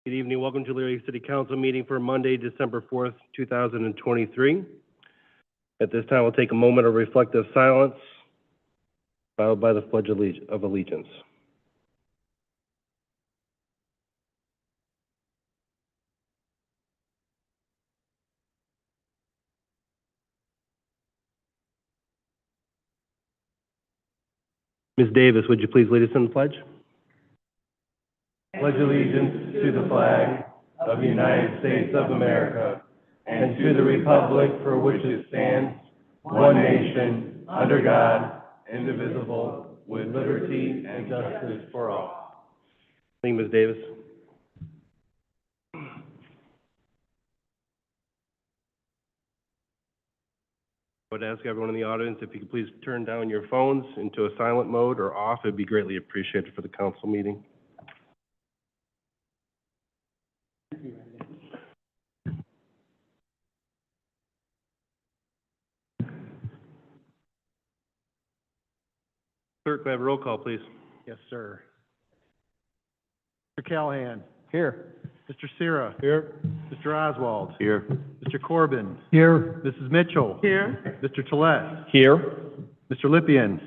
Good evening. Welcome to Leary City Council meeting for Monday, December 4th, 2023. At this time, we'll take a moment of reflective silence, followed by the Pledge of Allegiance. Ms. Davis, would you please lead us in the pledge? Pledge allegiance to the flag of the United States of America and to the republic for which it stands, one nation, under God, indivisible, with liberty and justice for all. Thank you, Ms. Davis. I would ask everyone in the audience if you could please turn down your phones into a silent mode or off. It would be greatly appreciated for the council meeting. Clerk, may I have a roll call, please? Yes, sir. Mr. Callahan. Here. Mr. Sierra. Here. Mr. Oswald. Here. Mr. Corbin. Here. Mrs. Mitchell. Here. Mr. Tollett. Here. Mr. Lippian.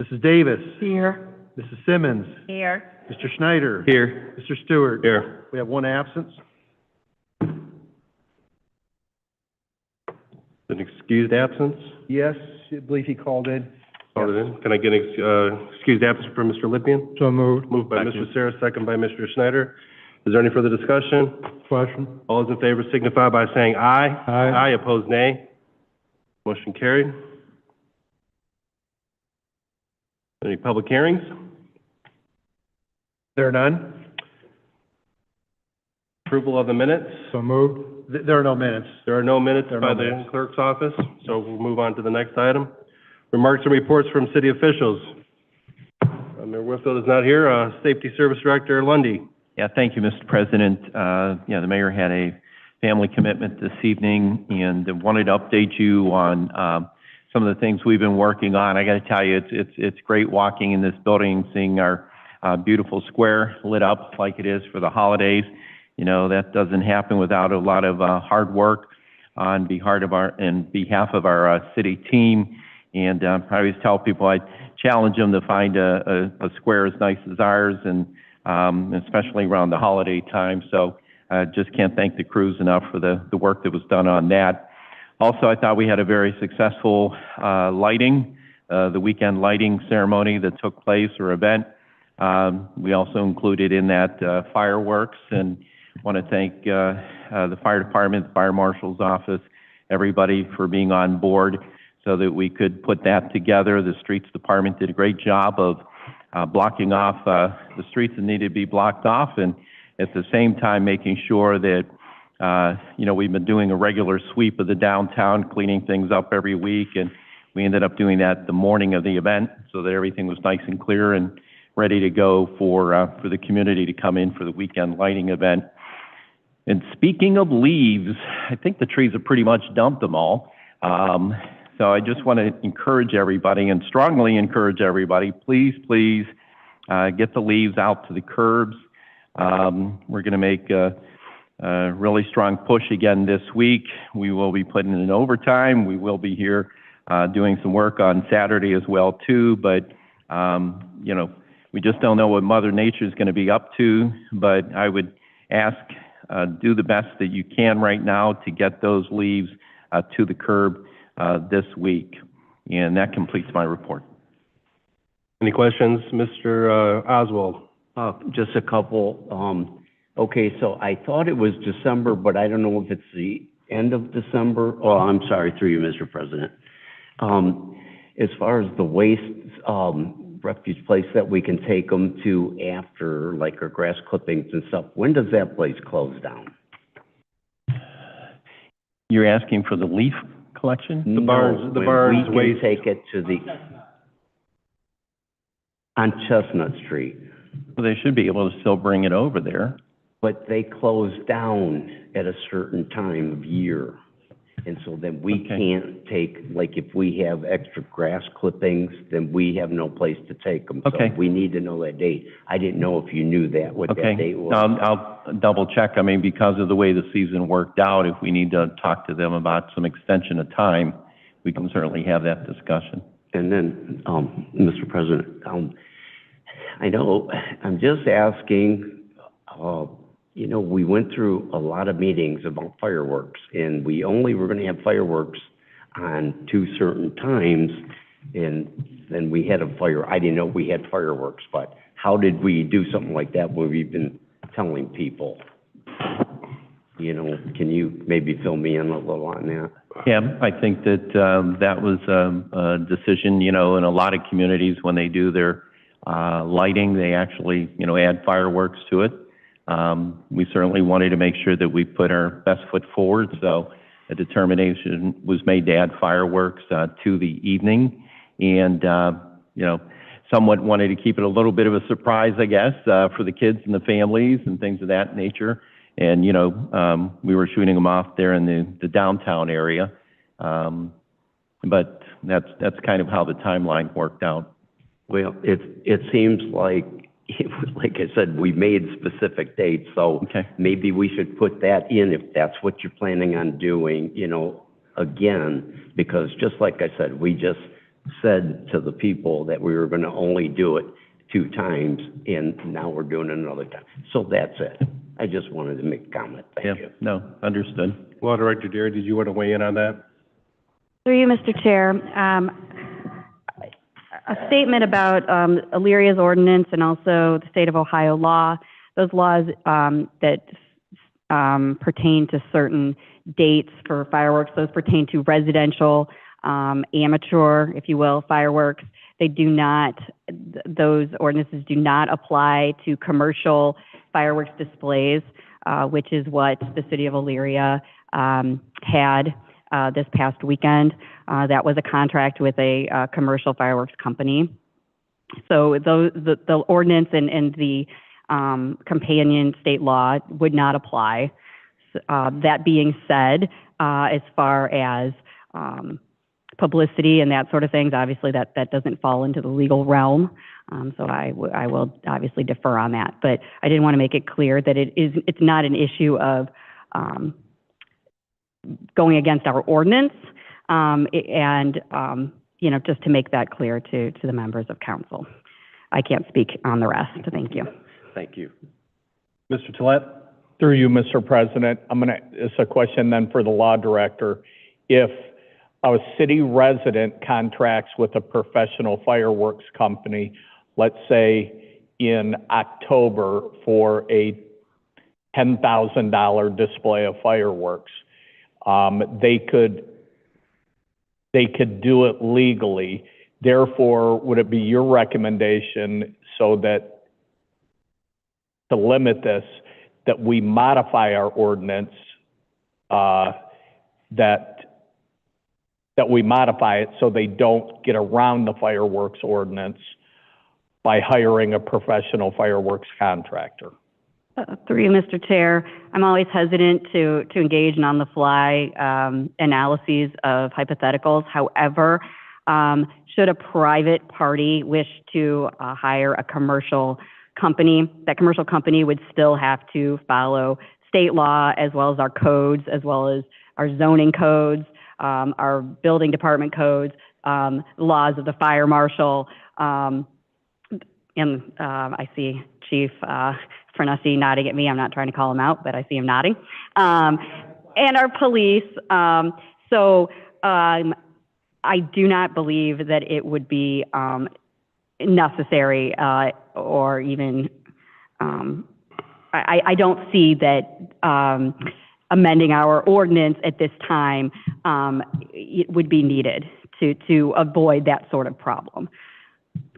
Mrs. Davis. Here. Mrs. Simmons. Here. Mr. Schneider. Here. Mr. Stewart. Here. We have one absence. An excused absence? Yes, I believe he called in. Called it in. Can I get an excused absence for Mr. Lippian? So moved. Moved by Mr. Sarah, second by Mr. Schneider. Is there any further discussion? Question. All those in favor signify by saying aye. Aye. Aye, opposed nay. Motion carried. Any public hearings? There are none? Approval of the minutes? So moved. There are no minutes. There are no minutes There are by no the minutes. clerk's office, so we'll move on to the next item. Remarks and reports from city officials. Mayor Whitfield is not here. Safety Service Director Lundy. Yeah, thank you, Mr. President. The mayor had a family commitment this evening and wanted to update you on some of the things we've been working on. I got to tell you, it's great walking in this building, seeing our beautiful square lit up like it is for the holidays. You know, that doesn't happen without a lot of hard work on behalf of our city team. And I always tell people, I challenge them to find a square as nice as ours, and especially around the holiday time. So I just can't thank the crews enough for the work that was done on that. Also, I thought we had a very successful lighting, the weekend lighting ceremony that took place or event. We also included in that fireworks, and want to thank the fire department, the fire marshal's office, everybody for being on board so that we could put that together. The streets department did a great job of blocking off the streets that needed to be blocked off, and at the same time making sure that we've been doing a regular sweep of the downtown, cleaning things up every week, and we ended up doing that the morning of the event so that everything was nice and clear and ready to go for the community to come in for the weekend lighting event. And speaking of leaves, I think the trees have pretty much dumped them all. So I just want to encourage everybody and strongly encourage everybody, please get the leaves out to the curbs. We're going to make a really strong push again this week. We will be putting in overtime. We will be here doing some work on Saturday as well too, but we just don't know what Mother Nature is going to be up to. But I would ask, do the best that you can right now to get those leaves to the curb this week. And that completes my report. Any questions? Mr. Oswald. Just a couple. Okay, so I thought it was December, but I don't know if it's the end of December. Oh, I'm sorry, through you, Mr. President. As far as the waste refuge place that we can take them to after, like our grass clippings and stuff, when does that place close down? You're asking for the leaf collection? The barns we waste. can take it to on Chestnut Street. Well, they should be able to still bring it over there. But they close down at a certain time of year. And so then we Okay. can't take, like, if we have extra grass clippings, then we have no place to take them. Okay. So we need to know that date. I didn't know if you knew that, what that Okay, date was. I'll double check. I mean, because of the way the season worked out, if we need to talk to them about some extension of time, we can certainly have that discussion. And then, Mr. President, I know, I'm just asking, you know, we went through a lot of meetings about fireworks, and we only were gonna have fireworks on 2 certain times, and then we had I didn't know we had fireworks, but how did we do something like that when we've been telling people? You know, can you maybe fill me in a little on that? Yeah, I think that, that was a decision, you know, in a lot of communities, when they do their, lighting, they actually, you know, add fireworks to it. We certainly wanted to make sure that we put our best foot forward, so a determination was made to add fireworks, to the evening. And, you know, somewhat wanted to keep it a little bit of a surprise, I guess, for the kids and the families and things of that nature. And, you know, we were shooting them off there in the downtown area. But that's kind of how the timeline worked out. Well, it seems like, like I said, we made specific dates, so Okay. maybe we should put that in if that's what you're planning on doing, you know, again, because just like I said, we just said to the people that we were gonna only do it 2 times, and now we're doing it another time. So that's it. I just wanted to make a comment. Thank you. Yeah, no, understood. Law Director Dare, did you want to weigh in on that? Through you, Mr. Chair, a statement about Illyria's ordinance and also the state of Ohio law. Those laws that pertain to certain dates for fireworks, those pertain to residential, amateur, if you will, fireworks. They do not, those ordinances do not apply to commercial fireworks displays, which is what the city of Elyria had this past weekend. That was a contract with a commercial fireworks company. So the ordinance and the companion state law would not apply. That being said, as far as publicity and that sort of things, obviously that doesn't fall into the legal realm. So I will obviously defer on that. But I did want to make it clear that it's not an issue of going against our ordinance, you know, just to make that clear to the members of council. I can't speak on the rest. Thank you. Thank you. Mr. Tolet? Through you, Mr. President, it's a question then for the law director. If a city resident contracts with a professional fireworks company, let's say in October for a $10,000 display of fireworks, they could do it legally. Therefore, would it be your recommendation so that to limit this, that we modify our ordinance, that we modify it so they don't get around the fireworks ordinance by hiring a professional fireworks contractor? Through you, Mr. Chair, I'm always hesitant to engage in on-the-fly analyses of hypotheticals. However, should a private party wish to hire a commercial company, that commercial company would still have to follow state law as well as our codes, as well as our zoning codes, our building department codes, laws of the fire marshal, and I see Chief Fernesi nodding at me. I'm not trying to call him out, but I see him nodding. And our police. I do not believe that it would be necessary or even, I don't see that amending our ordinance at this time it would be needed to avoid that sort of problem,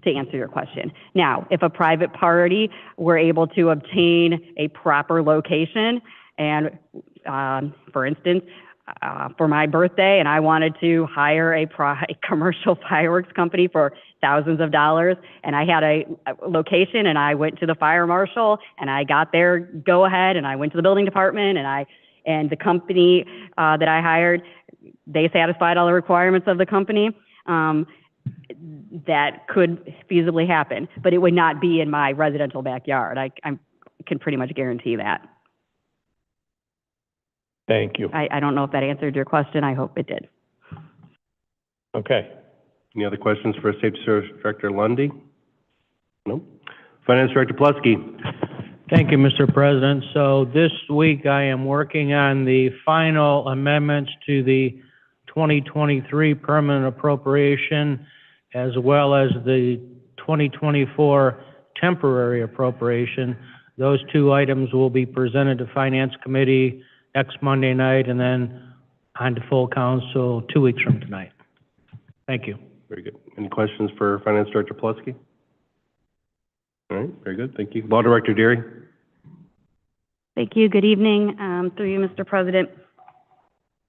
to answer your question. Now, if a private party were able to obtain a proper location and, for instance, for my birthday, and I wanted to hire a commercial fireworks company for thousands of dollars, and I had a location, and I went to the fire marshal, and I got their go-ahead, and I went to the building department, and I And the company that I hired, they satisfied all the requirements of the company. That could feasibly happen, but it would not be in my residential backyard. I can pretty much guarantee that. Thank you. I don't know if that answered your question. I hope it did. Okay. Any other questions for Safety Service Director Lundy? No? Finance Director Plesky? Thank you, Mr. President. So this week I am working on the final amendments to the 2023 permanent appropriation as well as the 2024 temporary appropriation. Those two items will be presented to Finance Committee next Monday night and then on to full council 2 weeks from tonight. Thank you. Very good. Any questions for Finance Director Plesky? All right, very good. Thank you. Law Director Deary? Thank you. Good evening. Through you, Mr. President.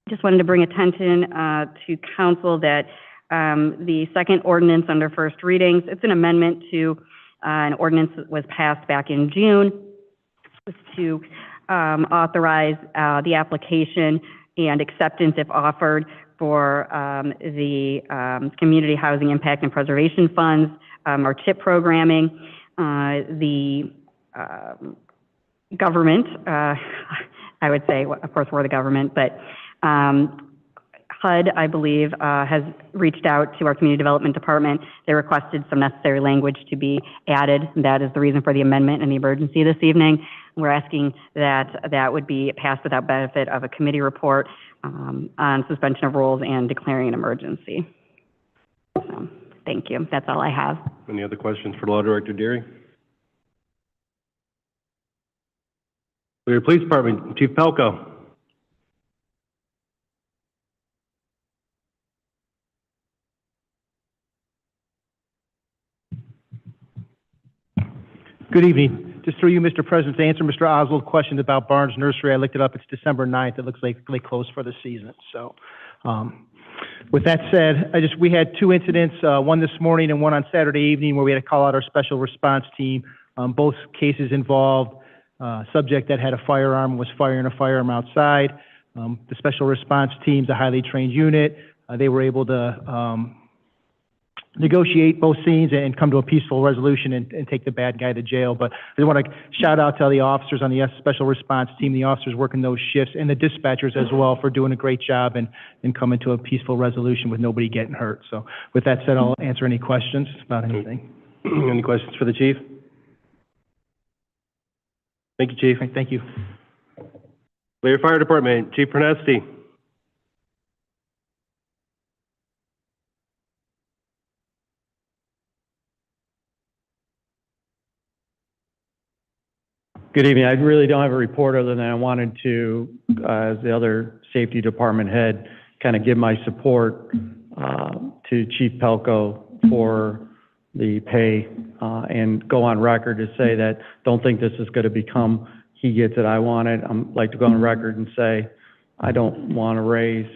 Just wanted to bring attention to council that the second ordinance under first readings, it's an amendment to an ordinance that was passed back in June. It was to authorize the application and acceptance, if offered, for the Community Housing Impact and Preservation Funds, or CHIP programming. The government, I would say, of course, we're the government, but HUD, I believe, has reached out to our Community Development Department. They requested some necessary language to be added. That is the reason for the amendment and the emergency this evening. We're asking that that would be passed without benefit of a committee report on suspension of rules and declaring an emergency. So, thank you. That's all I have. Any other questions for Law Director Deary? Lear Police Department, Chief Pelko. Good evening. Just through you, Mr. President, to answer Mr. Oswald's question about Barnes Nursery, I looked it up. It's December 9th. It looks like they closed for the season. So, with that said, we had two incidents, one this morning and one on Saturday evening, where we had to call out our special response team. Both cases involved subject that had a firearm and was firing a firearm outside. The special response team's a highly trained unit. They were able to negotiate both scenes and come to a peaceful resolution and take the bad guy to jail. But I want to shout out to all the officers on the special response team, the officers working those shifts, and the dispatchers as well for doing a great job and coming to a peaceful resolution with nobody getting hurt. So with that said, I'll answer any questions about anything. Any questions for the Chief? Thank you, Chief. Thank you. Lear Fire Department, Chief Pernesti. Good evening. I really don't have a report other than I wanted to, as the other safety department head, kind of give my support to Chief Pelko for the pay and go on record to say that don't think this is going to become he gets it, I want it. I'd like to go on record and say I don't want a raise.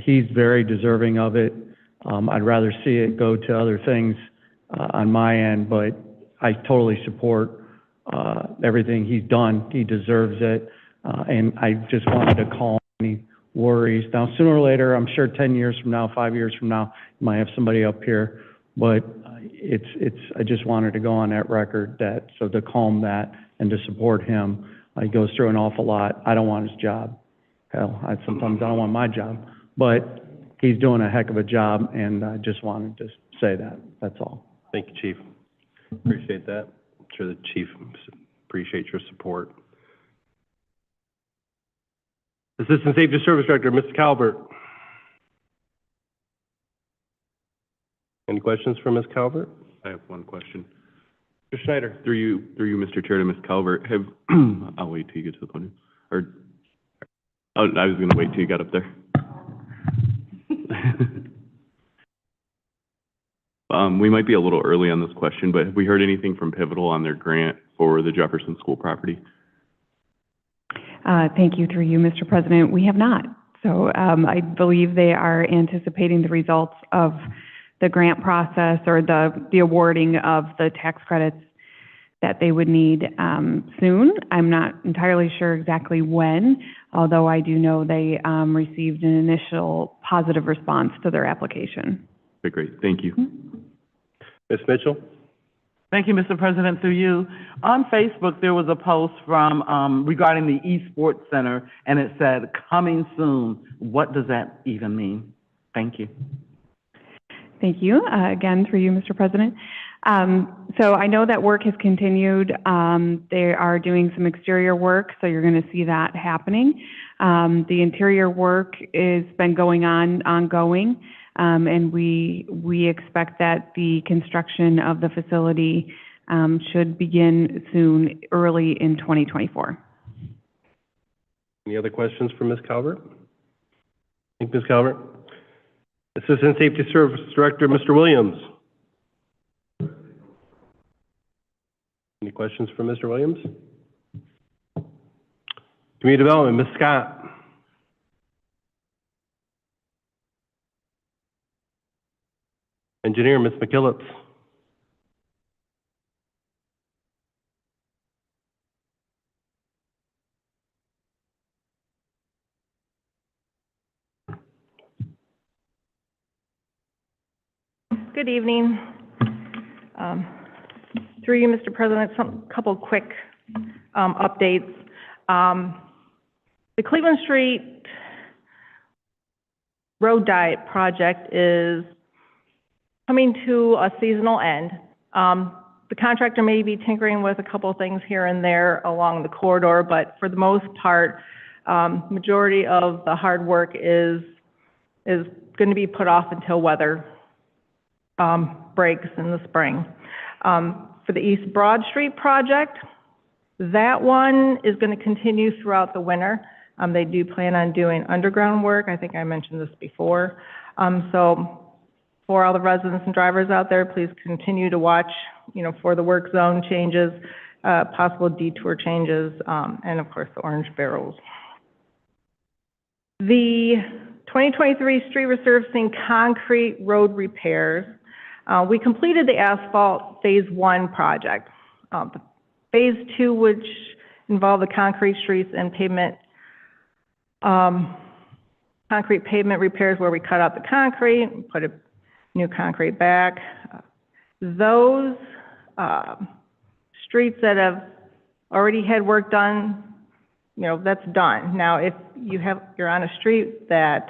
He's very deserving of it. I'd rather see it go to other things on my end, but I totally support everything he's done. He deserves it. And I just wanted to calm any worries. Now, sooner or later, I'm sure 10 years from now, 5 years from now, you might have somebody up here, but I just wanted to go on that record that, so to calm that and to support him. He goes through an awful lot. I don't want his job. Hell, sometimes I don't want my job, but he's doing a heck of a job, and I just wanted to say that. That's all. Thank you, Chief. Appreciate that. I'm sure the Chief appreciates your support. Assistant Safety Service Director, Mr. Calvert. Any questions for Ms. Calvert? I have one question. Mr. Schneider. Through you, Mr. Chair, to Ms. Calvert, I'll wait till you get to the podium. I was going to wait till you got up there. We might be a little early on this question, but have we heard anything from Pivotal on their grant for the Jefferson School property? Thank you. Through you, Mr. President. We have not. So I believe they are anticipating the results of the grant process or the awarding of the tax credits that they would need soon. I'm not entirely sure exactly when, although I do know they received an initial positive response to their application. Okay, great, thank you. Ms. Mitchell? Thank you, Mr. President, through you. On Facebook, there was a post from, regarding the eSports Center, and it said, "Coming soon." What does that even mean? Thank you. Thank you. Again, through you, Mr. President. So I know that work has continued. They are doing some exterior work, so you're going to see that happening. The interior work has been going on ongoing, and we expect that the construction of the facility should begin soon, early in 2024. Any other questions for Ms. Calvert? Thank you, Ms. Calvert. Assistant Safety Service Director, Mr. Williams. Any questions for Mr. Williams? Community Development, Ms. Scott. Engineer, Ms. McKillips. Good evening. Through you, Mr. President, couple quick updates. The Cleveland Street Road Diet project is coming to a seasonal end. The contractor may be tinkering with a couple of things here and there along the corridor, but for the most part, majority of the hard work is going to be put off until weather breaks in the spring. For the East Broad Street project, that one is going to continue throughout the winter. They do plan on doing underground work. I think I mentioned this before. So for all the residents and drivers out there, please continue to watch, for the work zone changes, possible detour changes, and of course the orange barrels. The 2023 street resurfacing concrete road repairs. We completed the asphalt phase 1 project. Phase 2, which involved the concrete streets and concrete pavement repairs where we cut out the concrete, put a new concrete back. Those streets that have already had work done, that's done. Now, if you're on a street that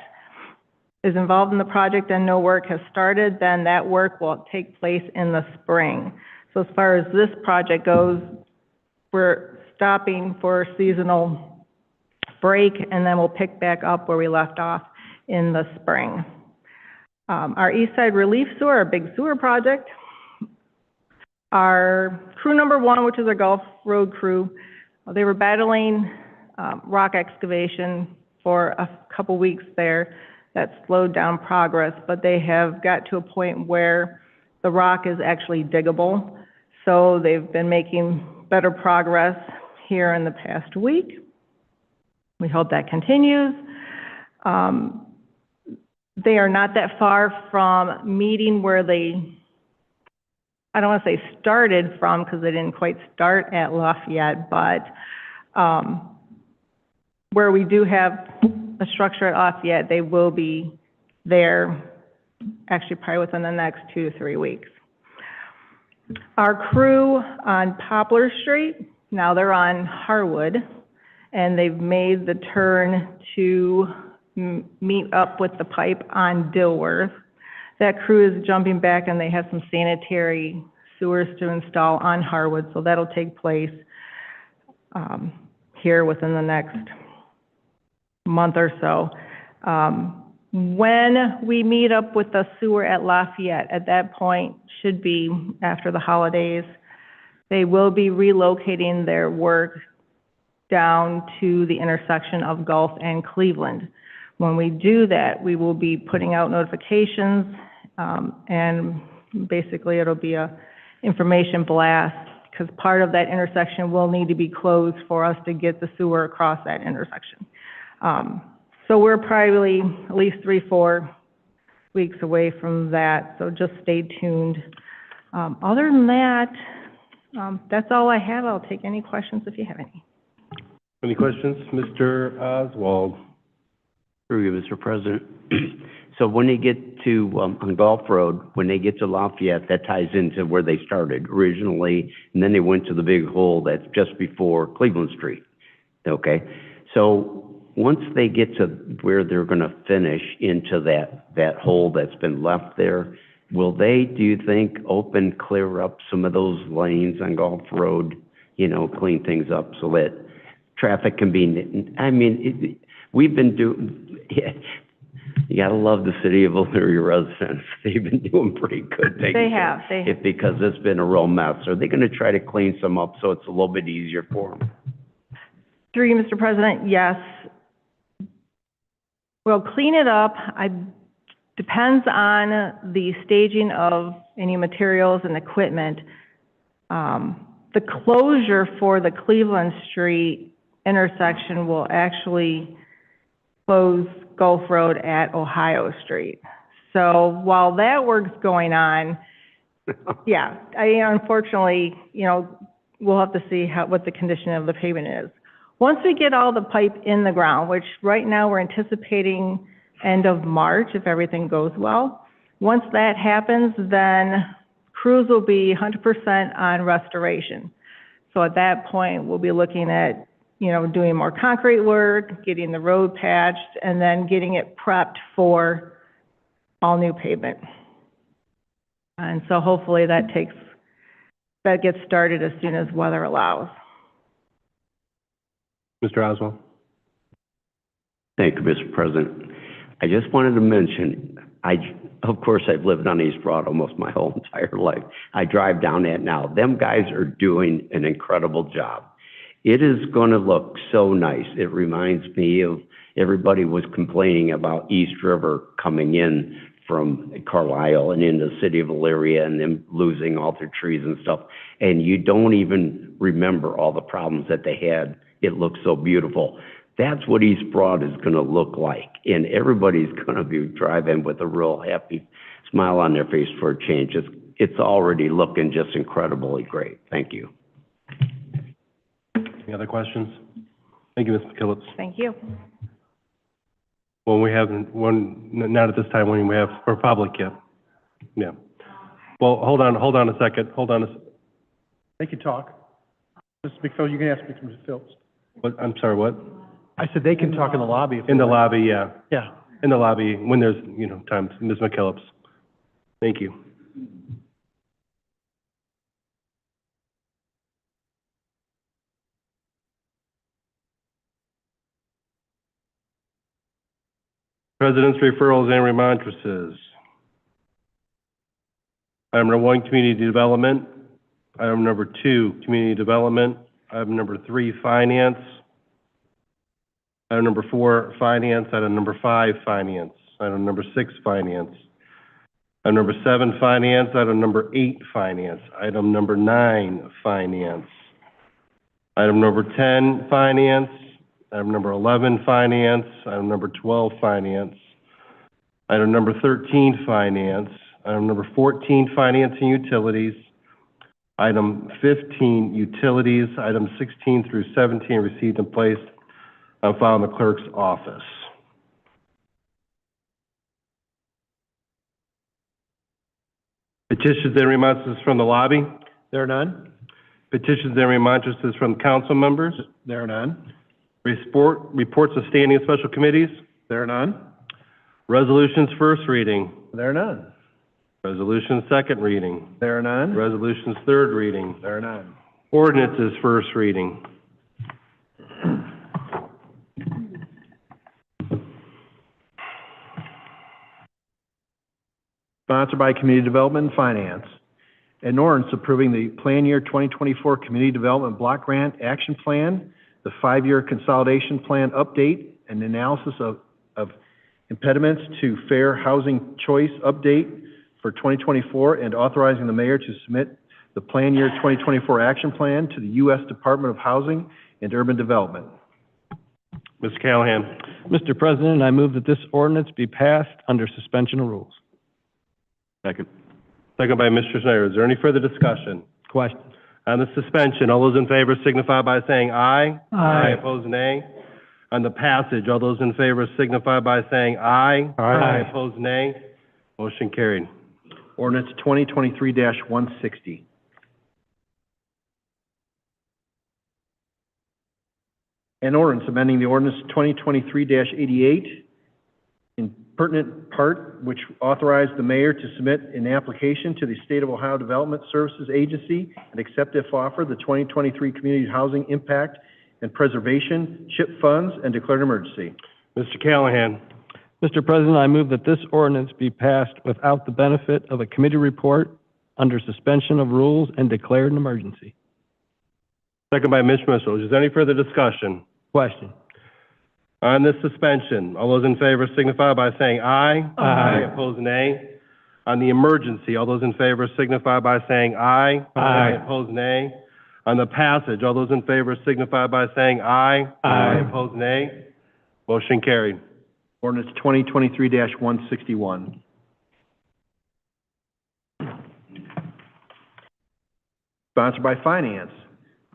is involved in the project and no work has started, then that work will take place in the spring. So as far as this project goes, we're stopping for a seasonal break, and then we'll pick back up where we left off in the spring. Our East Side Relief Sewer, our big sewer project, our crew number 1, which is our Gulf Road crew, they were battling rock excavation for a couple weeks there. That slowed down progress, but they have got to a point where the rock is actually diggable. So they've been making better progress here in the past week. We hope that continues. They are not that far from meeting where they, I don't want to say started from because they didn't quite start at Lafayette, but where we do have a structure at Lafayette, they will be there actually probably within the next 2 to 3 weeks. Our crew on Poplar Street, now they're on Harwood, and they've made the turn to meet up with the pipe on Dilworth. That crew is jumping back, and they have some sanitary sewers to install on Harwood, so that'll take place here within the next month or so. When we meet up with the sewer at Lafayette, at that point, should be after the holidays, they will be relocating their work down to the intersection of Gulf and Cleveland. When we do that, we will be putting out notifications, and basically it'll be a information blast, because part of that intersection will need to be closed for us to get the sewer across that intersection. So we're probably at least 3-4 weeks away from that, so just stay tuned. Other than that, That's all I have. I'll take any questions if you have any. Any questions? Mr. Oswald? Through you, Mr. President. So when they get to, on Gulf Road, when they get to Lafayette, that ties into where they started originally, and then they went to the big hole that's just before Cleveland Street. Okay? So once they get to where they're gonna finish into that hole that's been left there, will they, do you think, clear up some of those lanes on Gulf Road, you know, clean things up so that traffic can be, I mean, we've been doing, you gotta love the city of Elyria residents. They've been doing pretty good. They have. Because it's been a real mess. Are they gonna try to clean some up so it's a little bit easier for them? Through you, Mr. President, yes. We'll clean it up. Depends on the staging of any materials and equipment. The closure for the Cleveland Street intersection will actually close Gulf Road at Ohio Street. So while that work's going on, yeah, unfortunately, you know, we'll have to see what the condition of the pavement is. Once we get all the pipe in the ground, which right now we're anticipating end of March if everything goes well. Once that happens, then crews will be 100% on restoration. So at that point, we'll be looking at, you know, doing more concrete work, getting the road patched, and then getting it prepped for all new pavement. And so hopefully that gets started as soon as weather allows. Mr. Oswald? Thank you, Mr. President. I just wanted to mention, of course, I've lived on East Broad almost my whole entire life. I drive down that now. Them guys are doing an incredible job. It is going to look so nice. It reminds me of everybody was complaining about East River coming in from Carlisle and into the city of Elyria and them losing all their trees and stuff. And you don't even remember all the problems that they had. It looks so beautiful. That's what East Broad is going to look like. And everybody's going to be driving with a real happy smile on their face for a change. It's already looking just incredibly great. Thank you. Any other questions? Thank you, Ms. McKillips. Thank you. Well, we have not at this time when we have for public yet. Yeah. Well, hold on a second. They can talk. Mr. McPhail, you can ask Mr. Phillips. What, I'm sorry, what? I said they can talk in the lobby. In the lobby, yeah. Yeah. In the lobby, when there's, you know, time. Ms. McKillips. Thank you. President's referrals and remonstrances. Item number 1, community development. Item number 2, community development. Item number 3, finance. Item number 4, finance. Item number 5, finance. Item number 6, finance. Item number 7, finance. Item number 8, finance. Item number 9, finance. Item number 10, finance. Item number 11, finance. Item number 12, finance. Item number 13, finance. Item number 14, finance and utilities. Item 15, utilities. Item 16 through 17, received and placed on file in the clerk's office. Petitions and remonstrances from the lobby. There are none. Petitions and remonstrances from council members. There are none. Reports of standing and special committees. There are none. Resolutions first reading. There are none. Resolutions second reading. There are none. Resolutions third reading. There are none. Ordinances first reading. Sponsored by Community Development and Finance. An ordinance approving the Plan Year 2024 Community Development Block Grant Action Plan, the 5-year Consolidation Plan Update, and analysis of impediments to fair housing choice update for 2024, and authorizing the mayor to submit the Plan Year 2024 Action Plan to the U.S. Department of Housing and Urban Development. Mr. Callahan. Mr. President, I move that this ordinance be passed under suspension of rules. Second. Second by Mr. Schneider. Is there any further discussion? Question. On the suspension, all those in favor signify by saying aye. Aye. Opposed, nay. On the passage, all those in favor signify by saying aye. Aye. Opposed, nay. Motion carried. Ordinance 2023-160. An ordinance amending the ordinance 2023-88 in pertinent part, which authorized the mayor to submit an application to the State of Ohio Development Services Agency and accept if offered the 2023 Community Housing Impact and Preservation CHIP funds and declare an emergency. Mr. Callahan. Mr. President, I move that this ordinance be passed without the benefit of a committee report under suspension of rules and declared an emergency. Second by Ms. Mitchell. Is there any further discussion? Question. On this suspension, all those in favor signify by saying aye. Aye. Opposed, nay. On the emergency, all those in favor signify by saying aye. Aye. Opposed, nay. On the passage, all those in favor signify by saying aye. Aye. Opposed, nay. Motion carried. Ordinance 2023-161. Sponsored by Finance.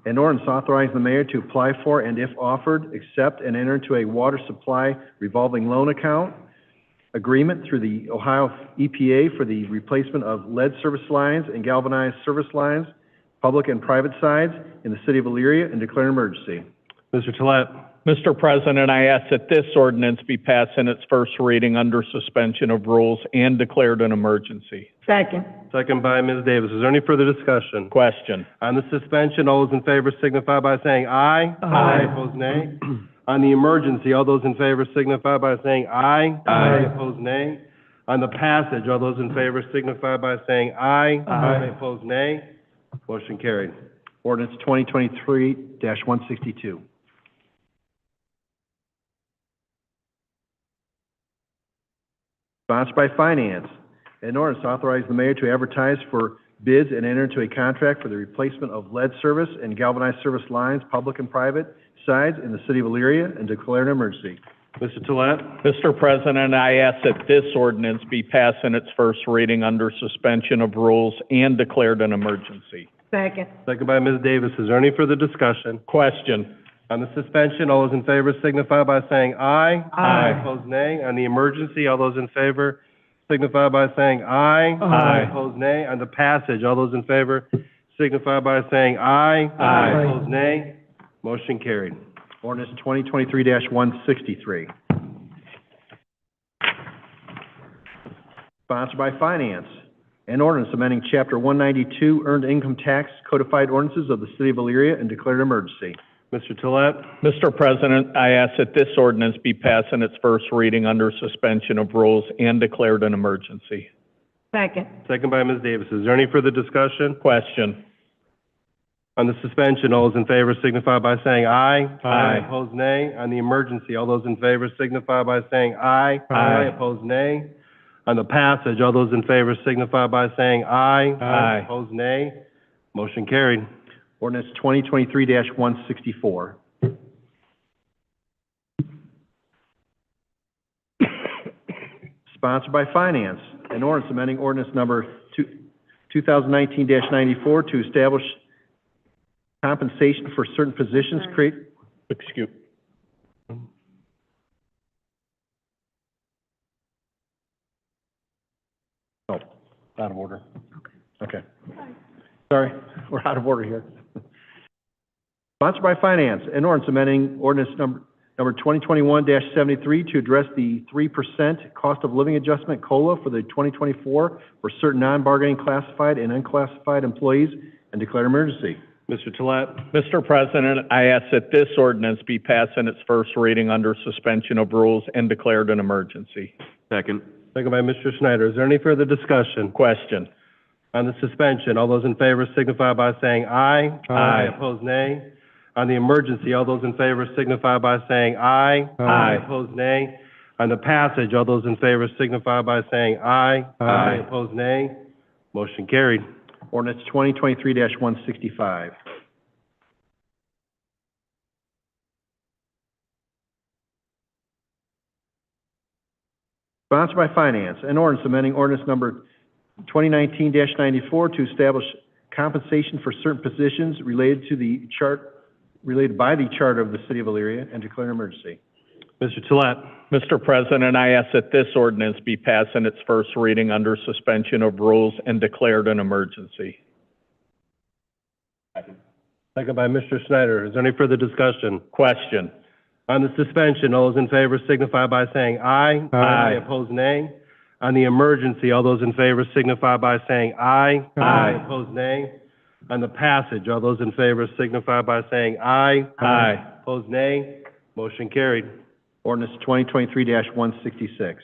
An ordinance authorizing the mayor to apply for and, if offered, accept and enter into a water supply revolving loan account agreement through the Ohio EPA for the replacement of lead service lines and galvanized service lines, public and private sides, in the city of Elyria, and declare an emergency. Mr. Tolet. Mr. President, I ask that this ordinance be passed in its first reading under suspension of rules and declared an emergency. Second. Second by Ms. Davis. Is there any further discussion? Question. On the suspension, all those in favor signify by saying aye. Aye. Opposed, nay. On the emergency, all those in favor signify by saying aye. Aye. Opposed, nay. On the passage, all those in favor signify by saying aye. Aye. Opposed, nay. Motion carried. Ordinance 2023-162. Sponsored by Finance. An ordinance authorizing the mayor to advertise for bids and enter into a contract for the replacement of lead service and galvanized service lines, public and private sides, in the city of Elyria, and declare an emergency. Mr. Tolet. Mr. President, I ask that this ordinance be passed in its first reading under suspension of rules and declared an emergency. Second. Second by Ms. Davis. Is there any further discussion? Question. On the suspension, all those in favor signify by saying aye. Aye. Opposed, nay. On the emergency, all those in favor signify by saying aye. Aye. Opposed, nay. On the passage, all those in favor signify by saying aye. Aye. Opposed, nay. Motion carried. Ordinance 2023-163. Sponsored by Finance. An ordinance amending Chapter 192 Earned Income Tax Codified Ordinances of the City of Elyria and declared an emergency. Mr. Tolet. Mr. President, I ask that this ordinance be passed in its first reading under suspension of rules and declared an emergency. Second. Second by Ms. Davis. Is there any further discussion? Question. On the suspension, all those in favor signify by saying aye. Aye. Opposed, nay. On the emergency, all those in favor signify by saying aye. Aye. Opposed, nay. On the passage, all those in favor signify by saying aye. Aye. Opposed, nay. Motion carried. Ordinance 2023-164. Sponsored by Finance. An ordinance amending ordinance number 2019-94 to establish compensation for certain positions, create. Excuse. Oh, out of order. Okay. Sorry, we're out of order here. Sponsored by Finance, an ordinance amending ordinance number 2021-73 to address the 3% cost of living adjustment COLA for the 2024 for certain non-bargaining classified and unclassified employees and declare emergency. Mr. Tolet. Mr. President, I ask that this ordinance be passed in its first reading under suspension of rules and declared an emergency. Second. Second by Mr. Schneider. Is there any further discussion? Question. On the suspension, all those in favor signify by saying aye. Aye. Opposed, nay. On the emergency, all those in favor signify by saying aye. Aye. Opposed, nay. On the passage, all those in favor signify by saying aye. Aye. Opposed, nay. Motion carried. Ordinance 2023-165. Sponsored by Finance, an ordinance amending ordinance number 2019-94 to establish compensation for certain positions related by the charter of the city of Elyria, and declare an emergency. Mr. Tolet. Mr. President, I ask that this ordinance be passed in its first reading under suspension of rules and declared an emergency. Second by Mr. Snyder. Is there any further discussion? Question. On the suspension, all those in favor signify by saying aye. Aye. Opposed, nay. On the emergency, all those in favor signify by saying aye. Aye. Opposed, nay. On the passage, all those in favor signify by saying aye. Aye. Opposed, nay. Motion carried. Ordinance 2023-166.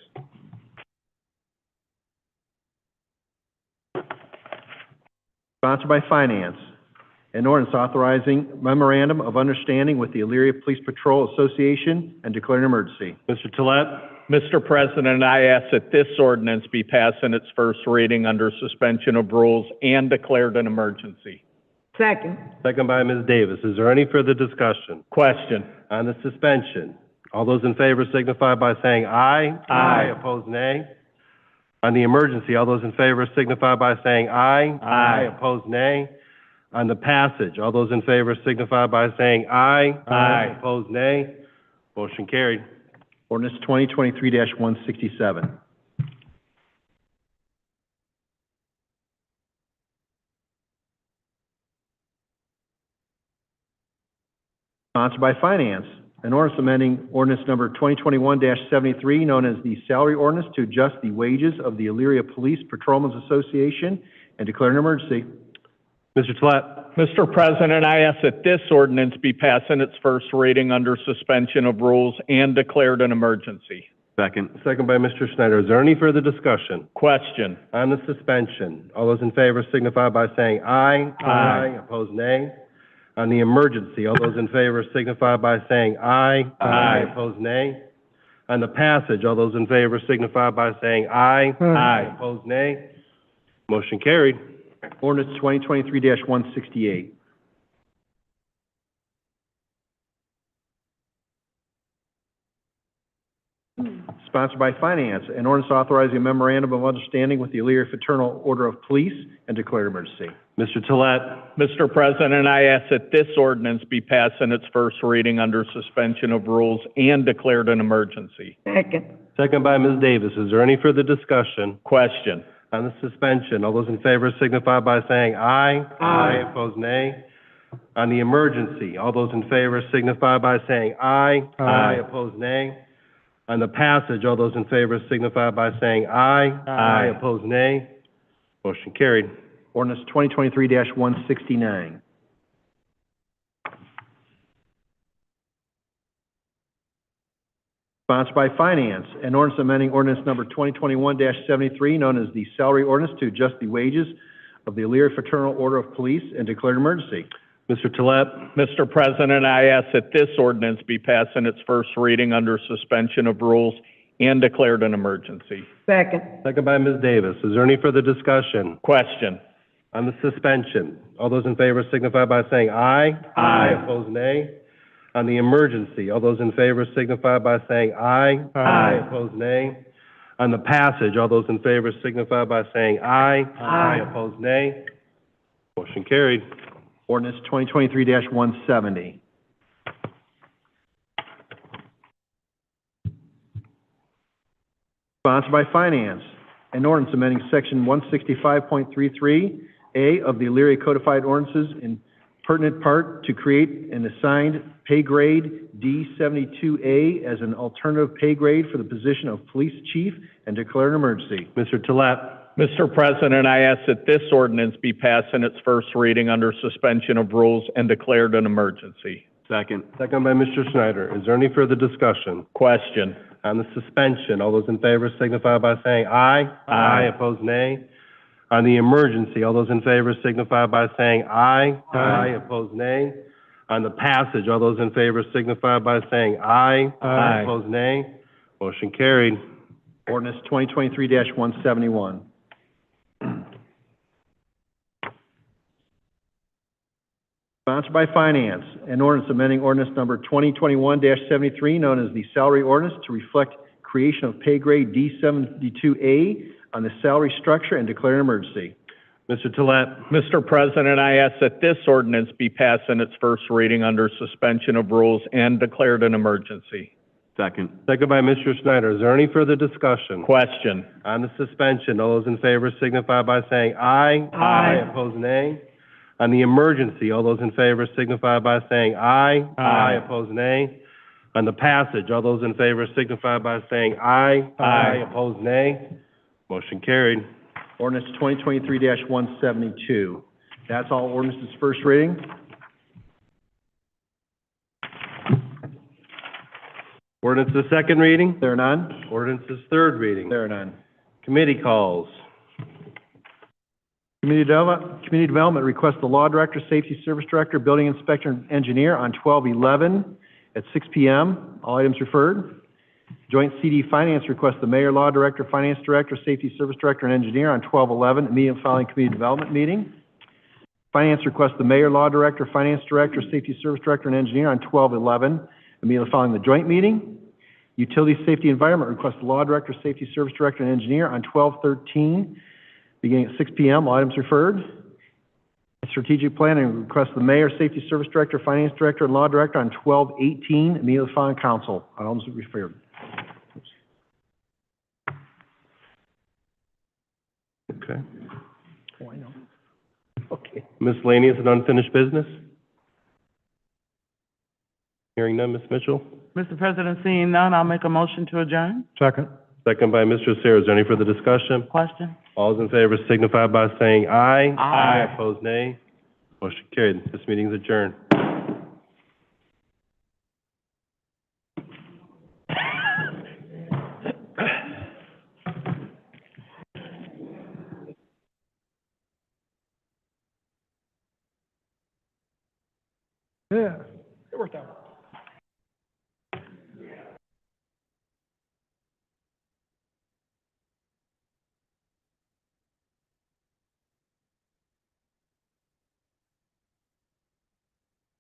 Sponsored by Finance. An ordinance authorizing memorandum of understanding with the Elyria Police Patrol Association and declaring an emergency. Mr. Tolet. Mr. President, I ask that this ordinance be passed in its first reading under suspension of rules and declared an emergency. Second. Second by Ms. Davis. Is there any further discussion? Question. On the suspension, all those in favor signify by saying aye. Aye. Opposed, nay. On the emergency, all those in favor signify by saying aye. Aye. Opposed, nay. On the passage, all those in favor signify by saying aye. Aye. Opposed, nay. Motion carried. Ordinance 2023-167. Sponsored by Finance. An ordinance amending ordinance number 2021-73, known as the salary ordinance, to adjust the wages of the Elyria Police Patrolmen's Association and declare an emergency. Mr. Tolet. Mr. President, I ask that this ordinance be passed in its first reading under suspension of rules and declared an emergency. Second. Second by Mr. Snyder. Is there any further discussion? Question. On the suspension, all those in favor signify by saying aye. Aye. Opposed, nay. On the emergency, all those in favor signify by saying aye. Aye. Opposed, nay. On the passage, all those in favor signify by saying aye. Aye. Opposed, nay. Motion carried. Ordinance 2023-168. Sponsored by Finance. An ordinance authorizing a memorandum of understanding with the Elyria Fraternal Order of Police and declare emergency. Mr. Tolet. Mr. President, I ask that this ordinance be passed in its first reading under suspension of rules and declared an emergency. Second. Second by Ms. Davis. Is there any further discussion? Question. On the suspension, all those in favor signify by saying aye. Aye. Opposed, nay. On the emergency, all those in favor signify by saying aye. Aye. Opposed, nay. On the passage, all those in favor signify by saying aye. Aye. Opposed, nay. Motion carried. Ordinance 2023-169. Sponsored by Finance. An ordinance amending ordinance number 2021-73, known as the salary ordinance, to adjust the wages of the Elyria Fraternal Order of Police and declare an emergency. Mr. Tolet. Mr. President, I ask that this ordinance be passed in its first reading under suspension of rules and declared an emergency. Second. Second by Ms. Davis. Is there any further discussion? Question. On the suspension, all those in favor signify by saying aye. Aye. Opposed, nay. On the emergency, all those in favor signify by saying aye. Aye. Opposed, nay. On the passage, all those in favor signify by saying aye. Aye. Opposed, nay. Motion carried. Ordinance 2023-170. Sponsored by Finance. An ordinance amending section 165.33A of the Elyria Codified Ordinances in pertinent part to create an assigned pay grade D72A as an alternative pay grade for the position of police chief and declare an emergency. Mr. Tolet. Mr. President, I ask that this ordinance be passed in its first reading under suspension of rules and declared an emergency. Second. Second by Mr. Snyder. Is there any further discussion? Question. On the suspension, all those in favor signify by saying aye. Aye. Opposed, nay. On the emergency, all those in favor signify by saying aye. Aye. Opposed, nay. On the passage, all those in favor signify by saying aye. Aye. Opposed, nay. Motion carried. Ordinance 2023-171. Sponsored by Finance. An ordinance amending ordinance number 2021-73, known as the salary ordinance, to reflect creation of pay grade D72A on the salary structure and declare an emergency. Mr. Tolet. Mr. President, I ask that this ordinance be passed in its first reading under suspension of rules and declared an emergency. Second. Second by Mr. Snyder. Is there any further discussion? Question. On the suspension, all those in favor signify by saying aye. Aye. Opposed, nay. On the emergency, all those in favor signify by saying aye. Aye. Opposed, nay. On the passage, all those in favor signify by saying aye. Aye. Opposed, nay. Motion carried. Ordinance 2023-172. That's all ordinances first reading. Ordinance is second reading. There are none. Ordinance is third reading. There are none. Committee calls. Community Development requests the Law Director, Safety Service Director, Building Inspector, and Engineer on 12/11 at 6 p.m. All items referred. Joint CD Finance requests the Mayor, Law Director, Finance Director, Safety Service Director, and Engineer on 12/11, immediately following Community Development meeting. Finance requests the Mayor, Law Director, Finance Director, Safety Service Director, and Engineer on 12/11, immediately following the joint meeting. Utility Safety Environment requests the Law Director, Safety Service Director, and Engineer on 12/13, beginning at 6 p.m. All items referred. Strategic Planning requests the Mayor, Safety Service Director, Finance Director, and Law Director on 12/18, immediately following Council. All items referred. Okay. Oh, I know. Okay. Miscellaneous and unfinished business? Hearing none, Ms. Mitchell? Mr. President, seeing none, I'll make a motion to adjourn. Second. Second by Mr. Sarah. Is there any further discussion? Question? All those in favor signify by saying aye. Aye. Opposed, nay. Motion carried. This meeting is adjourned. Yeah.